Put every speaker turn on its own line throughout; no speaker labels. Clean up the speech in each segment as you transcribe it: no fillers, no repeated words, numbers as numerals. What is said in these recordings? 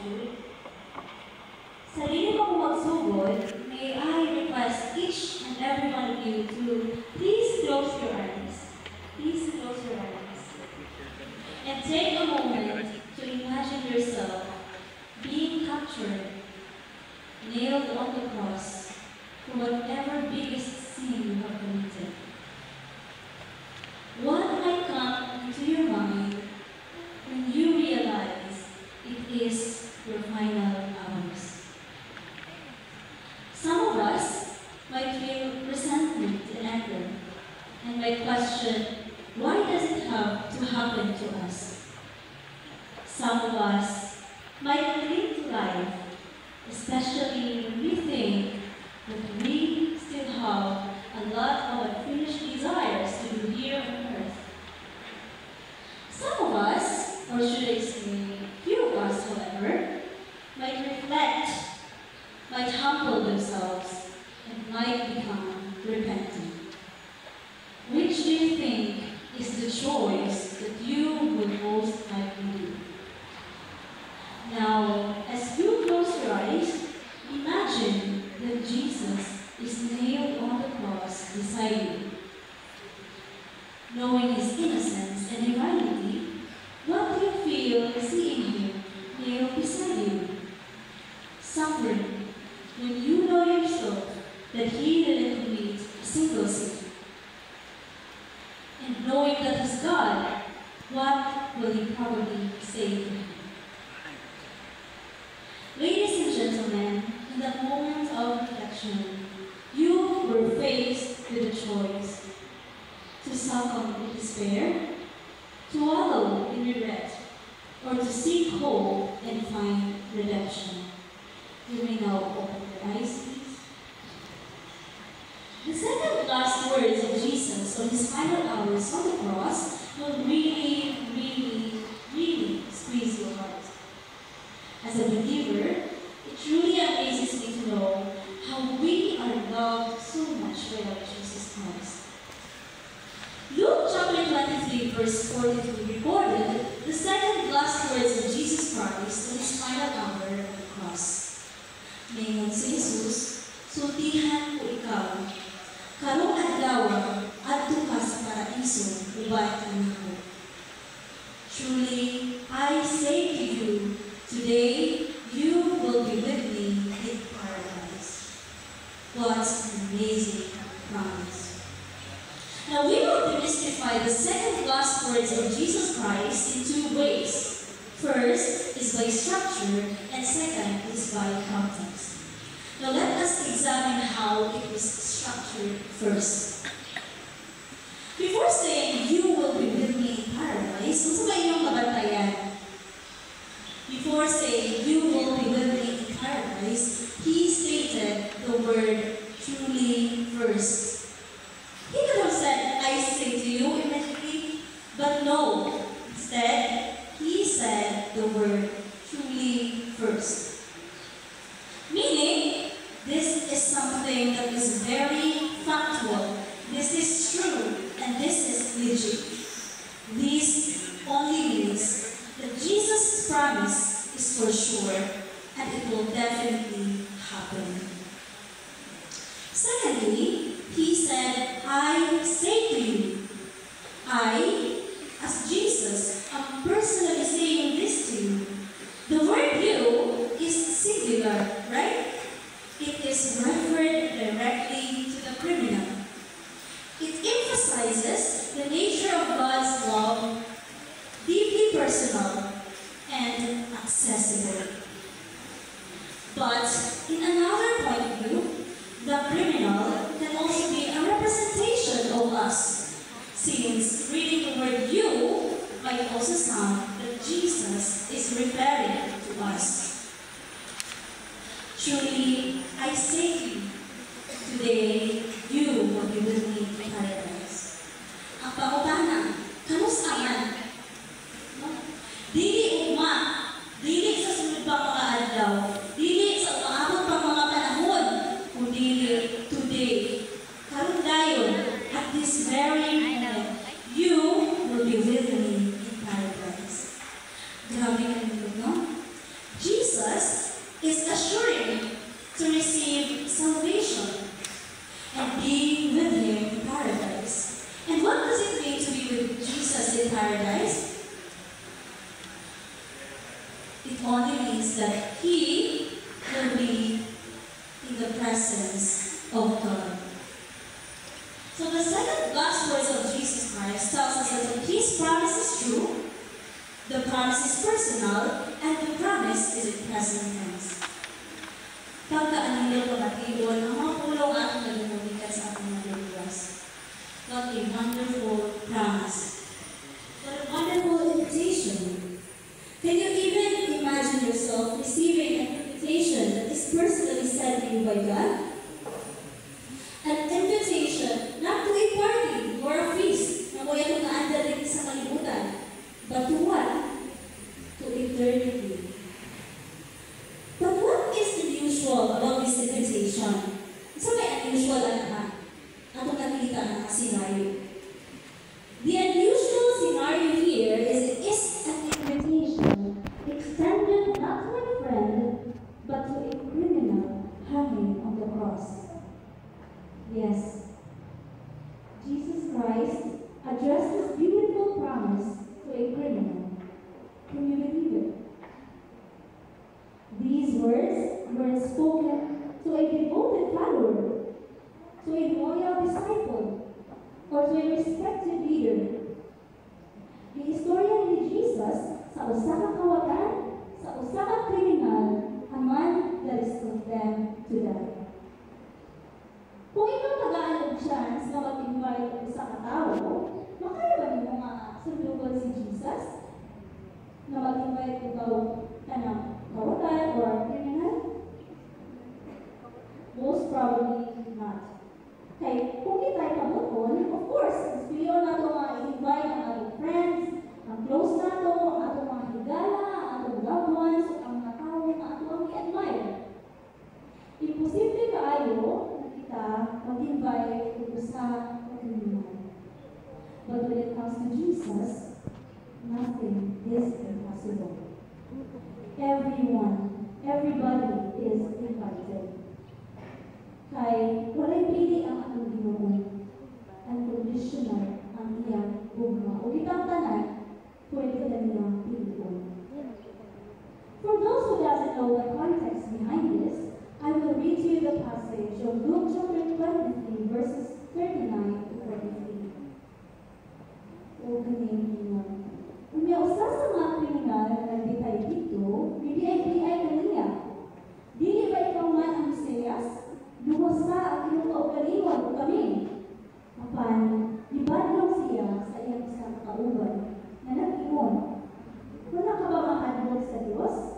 gratitude, sarili kong magsugod, may I request each and every one of you to please close your eyes. Please close your eyes. And take a moment to imagine yourself being captured, nailed on the cross for whatever biggest sin you have committed. What might come into your mind when you realize it is your final hours? Some of us might feel resentment and anger and might question, why does it have to happen to us? Some of us might cling to life, especially when we think that we still have a lot of unfinished desires to do here on earth. Some of us, or should I say, few of us, however, might reflect, might humble themselves, and might become repentant. Which do you think is the choice that you would most likely do? Now, as you close your eyes, imagine that Jesus is nailed on the cross beside you. Knowing his innocence and humanity, what do you feel seeing him nailed beside you? Suffering, when you know yourself that he didn't commit a single sin. And knowing that he's God, what will you probably say to him? Ladies and gentlemen, in that moment of reflection, you were faced with a choice: to succumb in despair, to wallow in regret, or to seek hope and find redemption. You may now open your eyes, please. The second last words of Jesus on his final hours on the cross will really squeeze your heart. As a believer, it truly amazes me to know how we are loved so much by our Jesus Christ. Luke chapter 23, verse 42 recorded the second last words of Jesus Christ on his final hour on the cross. Ngayon si Jesus, sultihan ko ikaw. Karong adlaw, adto ka sa paraiso, ubat kanako. Truly, I say to you, today you will be with me in paradise. What an amazing promise. Now we will demystify the second last words of Jesus Christ in two ways. First is by structure, and second is by context. Now let us examine how it was structured first. Before saying, you will be with me in paradise, unsa ba inyong kabantayan? Before saying, you will be with me in paradise, he stated the word truly first. He could have said, I say to you immediately, but no. Instead, he said the word truly first. Meaning, this is something that is very factual. This is true, and this is legit. This only means that Jesus' promise is for sure, and it will definitely happen. Secondly, he said, I say to you. I, as Jesus, am personally saying this to you. The word you is singular, right? It is referred directly to the criminal. It emphasizes the nature of God's love, deeply personal and accessible. But in another point of view, the criminal can also be a representation of us, since reading the word you might also sound that Jesus is referring to us. Truly, I say to you, today you will be with me in paradise. Ang pangutana, kamusta man? Dili ugma, dili sa sunod pa mga adlaw, dili sa maabot pa mga panahon, kundi today. Karon dayon, at this very moment, you will be with me in paradise. Grabe ka nito, no? Jesus salvation and being with Him in paradise. And what does it mean to be with Jesus in paradise? It only means that He will be in the presence of God. So the second last words of Jesus Christ tells us that His promise is true, the promise is personal, and the promise is in present tense. Pagkaanilo ko natiyon, ang mga pulong ating nalimulikan sa ating naluluwas. What a wonderful promise. What a wonderful invitation. Can you even imagine yourself receiving an invitation that is personally sent to you by God? An invitation not to a party or a feast na kaya kung naanda rin sa kalibutan, but to what? To eternity. But what is unusual about this invitation? So may unusual atong nakita ng scenario. The unusual scenario here is it is an invitation extended not to a friend, but to a criminal hanging on the cross. Yes, Jesus Christ addressed this beautiful promise to a criminal. Can you believe it? These words were spoken to a devoted follower, to a loyal disciple, or to a respected leader. The historian ni Jesus sa usa ka kawagan, sa usa ka kriminal, a man that is condemned to die. Kung ikaw tagaan og chance na mag-invite og sa katao, makaya ba nimo nga sundugon si Jesus? Na mag-invite ikaw kanang kawagan or criminal? Most probably not. Kay kung kita'y kamuton, of course, gusto na ito nga i-invite ang ating friends, ang close na ito, ang atong mga higala, ang atong loved ones, ang mga tao na atong i-admire. Imposible kaayo kita mag-invite kung sa criminal. But when it comes to Jesus, nothing is impossible. Everybody is invited. Kay walay pili ang atong Ginoo. Unconditional ang iyang gugma. O kitang tanan, pwede ka nilang piliin. For those who doesn't know the context behind this, I will read to you the passage of Luke chapter 23, verses 39 to 43. O ganing Ginoo. Umiausa sa mga kriminal na nagbitay dito, BBI kaniya. Dili ba ikaw man ang Mesiyas? Luwasa ang iyong kaugaliwan o kami. Apan, ibadlong siya sa iyang isang kauban na nag-iwan. Wala ka ba makadlong sa Diyos?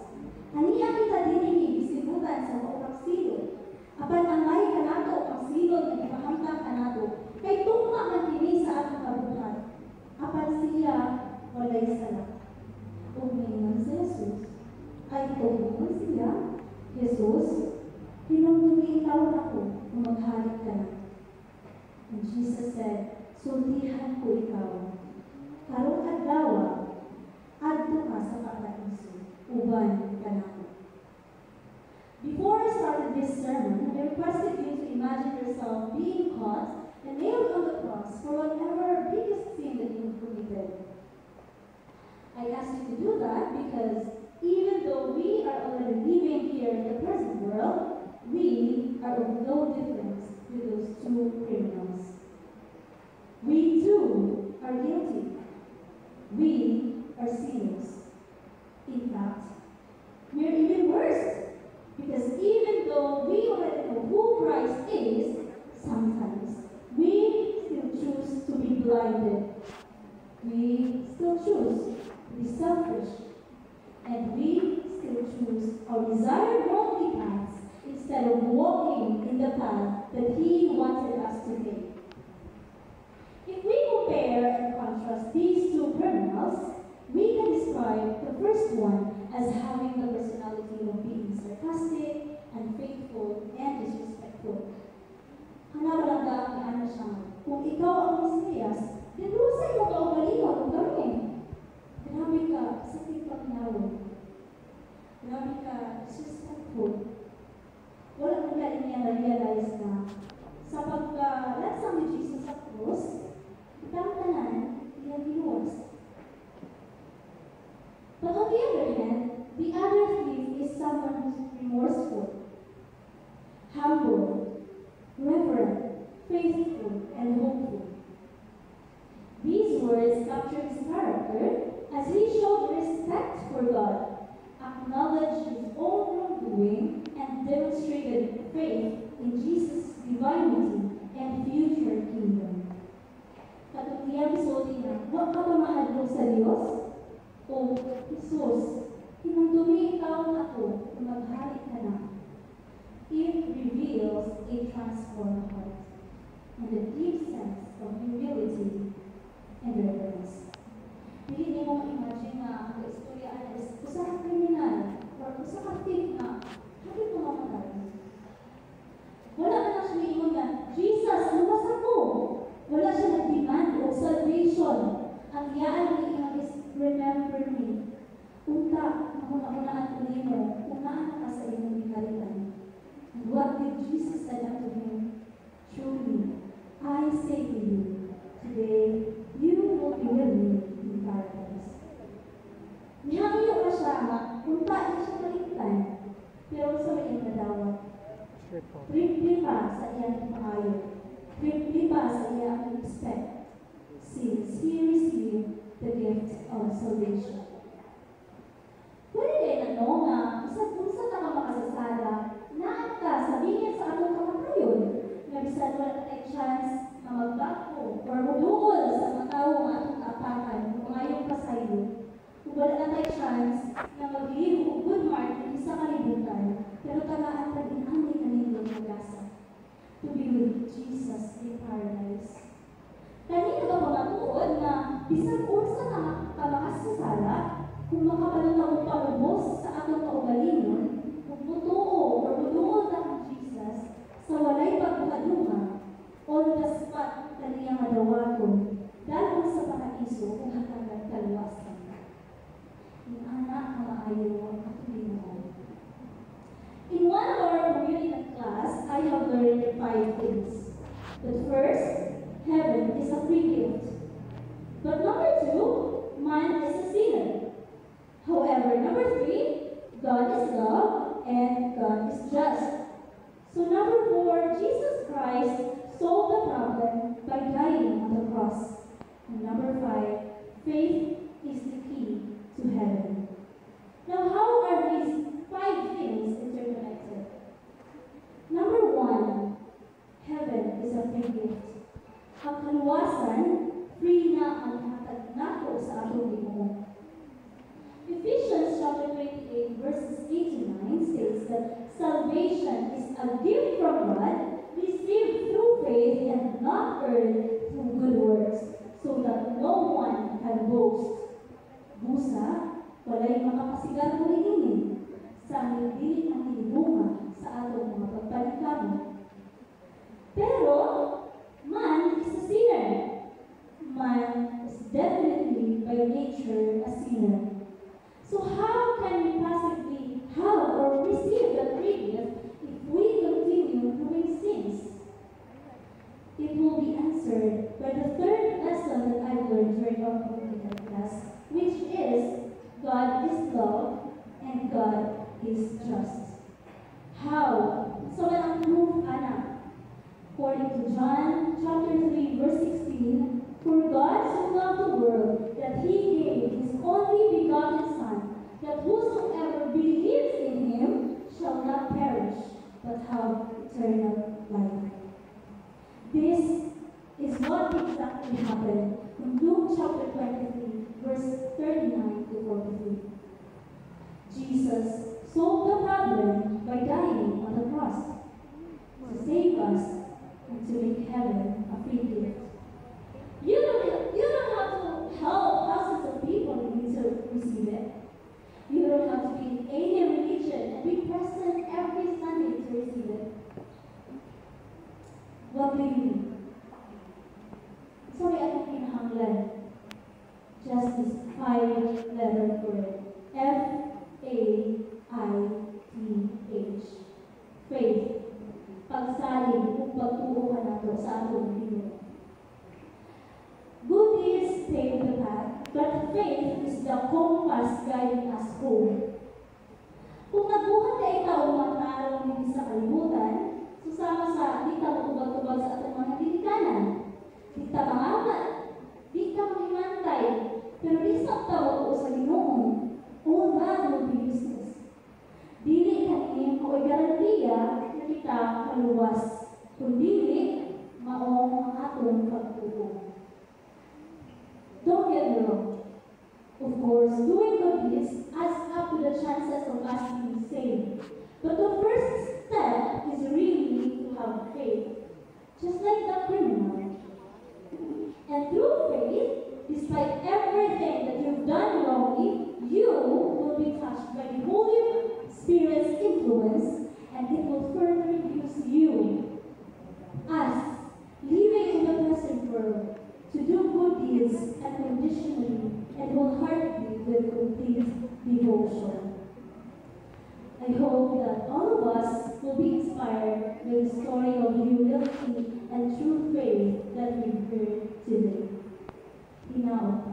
Aniya kita dinhi bisibutan sa maurang silod. Apan ang may kanato ang silod na ipahamtang kanato, kay tugma man kini sa atong kabuhat. Apan siya walay sala. Ug mingon si Jesus, ay tugma siya, Jesus, pinumdumi ikaw ako kung maghalit ka na. And Jesus said, sultihan ko ikaw. Karong adlaw, adto ka sa paraiso, uban ka na. Before I started this sermon, I requested you to imagine yourself being caught and nailed on the cross for whatever biggest sin that you committed. I asked you to do that because even though we are already living here in the present world, we are of no difference to those two criminals. We too are guilty. We are sinners. In fact, we are even worse because even though we already know who Christ is, sometimes we still choose to be blinded. We still choose to be selfish. And we still choose our desired worldly paths instead of walking in the path that He wanted us to take. If we compare and contrast these two criminals, we can describe the first one as having the personality of being sarcastic, unfaithful, and disrespectful. Hanapalaga ang ano siya, kung ikaw ang Mesiyas, dinusay mo kaugaliwan o gawin. Grabe ka, sakit pagnawa. Grabe ka, disrespectful. Wala mo ka niya faithful, and hopeful. These words capture his character as he showed respect for God, acknowledged his own wrongdoing, and demonstrated faith in Jesus' divinity and future kingdom. Katutiyang isulti na, huwag ka ba mahadlong sa Diyos? O, Jesus, hinumdumi ikaw ako kung maghari ka na. It reveals a transformed heart and a deep sense of humility and reverence. Hindi mo imagine na ang istorya is usa ka kriminal or usa ka thief na hapit mo mamatay. Wala ka na siya ingon na, Jesus, luwas ako! Wala siya nag-demand o salvation. Ang iyaan ng iyang is, remember me. Unta, makunaan ko nimo, unaan ka sa iyong bigalitan. And what did Jesus say unto him? Truly, I say to you, today, you will be with me in paradise. Nihangiyo ka siya nga, unta niya siya kaligtan, pero sa may nadawat. Tripli pa sa iyang pangayo. Tripli pa sa iyang expect, since he received the gift of salvation. Pwede kayo na no nga, kung sa ka makasasala, naan ka, sabihin sa atong kamatayon, nga bisan wala tayo chance na magbago or muduol sa mga tao nga atong kaapakan, kung ngayong pasayo. Kung wala na tayo chance na mag-live o good mark ng isa kalibutan, pero tagaan pa din ang may kanindong magasa. To be with Jesus in paradise. Kanina ka pamatuod na bisan unsa ka makasasala, kung makapanatawag paubos sa atong kaugalingon, kung mutuo o mutuo na ang Jesus sa walay pagbukalunga, on the spot kaniyang madawagon, dalong sa paraiso kung hatagan kaluwasan. Yung anak na maayo ang katulinoon. In one of our community class, I have learned 5 things. But first, heaven is a free gift. But number 2, man is a sinner. However, number 3, God is love and God is just. So number 4, Jesus Christ solved the problem by dying on the cross. And number 5, faith is the key to heaven. Now, how are these 5 things interconnected? Number 1, heaven is a free gift. Ang kaluwasan, free na ang hatag nato sa atong Ginoo. Ephesians chapter 28 verses 8 to 9 states that salvation is a gift from God, received through faith and not earned through good works, so that no one can boast. Busa, walay makapasigar ko rin sa hindi ang hinibunga sa atong mga pagpalikamo. Pero, man is a sinner. Man is definitely by nature a sinner. So how can we possibly have or receive the free gift if we continue doing sins? It will be answered by the third lesson that I learned during our community class, which is God is love and God is just. How? So ang proof, anak. According to John chapter 3 verse 16, for God so loved the world that he gave his only begotten Son, that whosoever believes in him shall not perish, but have eternal life. This is what exactly happened in Luke chapter 23, verse 39 to 43. Jesus solved the problem by dying on the cross to save us and to make heaven a free gift. You don't have to help thousands of people to receive it. You don't have to be in any religion and be present every Sunday to receive it. What do you need? Sorry, I don't pinahanglan. Just this 5-letter word. F-A-I-T-H. Faith. Pagsalig kung pagtuo ka nato sa atong Ginoo. Good deeds pave the path, but faith is the compass guiding us home. Kung nabuhat ka ikaw ang matarong hindi sa kalibutan, susama sa di ka matubag-tubag sa atong mga dilikan.
doing good deeds adds up to the chances of us being saved. But the first step is really to have faith, just like the criminal. And through faith, despite everything that you've done wrongly, you will be touched by the Holy Spirit's influence, and it will further use you, us, living in the present world, to do good deeds unconditionally and wholeheartedly with complete devotion. I hope that all of us will be inspired by the story of humility and true faith that we've heard today. Now,